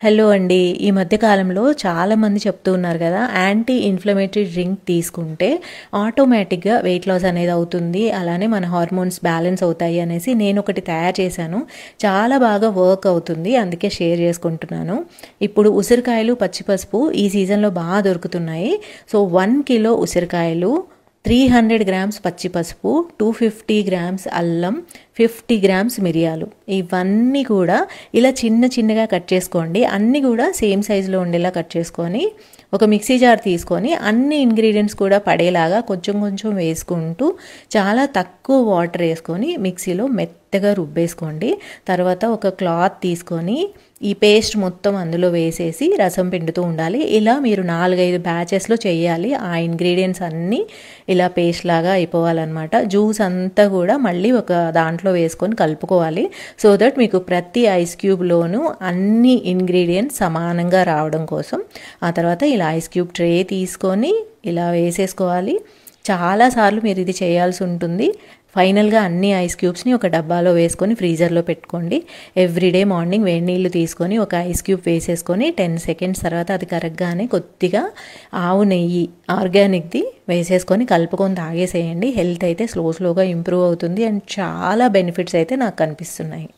Hello అండి. ఈ మధ్య కాలంలో చాలామంది చెప్తూ ఉన్నారు కదా! యాంటీ ఇన్‌ఫ్లమేటరీ డ్రింక్ తీసుకుంటే ఆటోమేటిక్‌గా వెయిట్ లాస్ అనేది అవుతుంది. అలానే మన హార్మోన్స్ బ్యాలెన్స్ అవుతాయి అనేసి నేనొకటి తయారు చేశాను. చాలా బాగా వర్క్ అవుతుంది. అందుకే షేర్ చేసుకుంటున్నాను. ఇప్పుడు ఉసిరికాయలు, పచ్చి పసుపు ఈ సీజన్‌లో దొరుకుతున్నాయి. సో, 1 కిలో ఉసిరికాయలు, 300 గ్రామ్స్ పచ్చి పసుపు, 250 గ్రామ్స్ అల్లం, 50 గ్రామ్స్ మిరియాలు ఇవన్నీ కూడా ఇలా చిన్న చిన్నగా కట్ చేసుకోండి. అన్నీ కూడా సేమ్ సైజులో ఉండేలా కట్ చేసుకొని ఒక మిక్సీ జార్ తీసుకొని అన్ని ఇంగ్రీడియంట్స్ కూడా పడేలాగా కొంచెం కొంచెం వేసుకుంటూ చాలా తక్కువ వాటర్ వేసుకొని మిక్సీలో మెత్తగా రుబ్బేసుకోండి. తర్వాత ఒక క్లాత్ తీసుకొని ఈ పేస్ట్ మొత్తం అందులో వేసేసి రసం పిండుతూ ఉండాలి. ఇలా మీరు 4-5 బ్యాచెస్లో చేయాలి. ఆ ఇంగ్రీడియంట్స్ అన్నీ ఇలా పేస్ట్ లాగా అయిపోవాలన్నమాట. జ్యూస్ అంతా కూడా మళ్ళీ ఒక దాంట్లో వేసుకొని కలుపుకోవాలి. సో దట్ మీకు ప్రతి ఐస్ క్యూబ్లోనూ అన్ని ఇంగ్రీడియంట్స్ సమానంగా రావడం కోసం. ఆ తర్వాత ఇలా ఐస్ క్యూబ్ ట్రే తీసుకొని ఇలా వేసేసుకోవాలి. చాలాసార్లు మీరు ఇది చేయాల్సి ఉంటుంది. ఫైనల్గా అన్ని ఐస్ క్యూబ్స్ని ఒక డబ్బాలో వేసుకొని ఫ్రీజర్లో పెట్టుకోండి. ఎవ్రీడే మార్నింగ్ వేడి నీళ్ళు తీసుకొని ఒక ఐస్ క్యూబ్ వేసేసుకొని 10 సెకండ్స్ తర్వాత అది కరగగానే కొద్దిగా ఆవు నెయ్యి ఆర్గానిక్ది వేసేసుకొని కలుపుకొని తాగేసేయండి. హెల్త్ అయితే స్లోగా ఇంప్రూవ్ అవుతుంది అండ్ చాలా బెనిఫిట్స్ అయితే నాకు కనిపిస్తున్నాయి.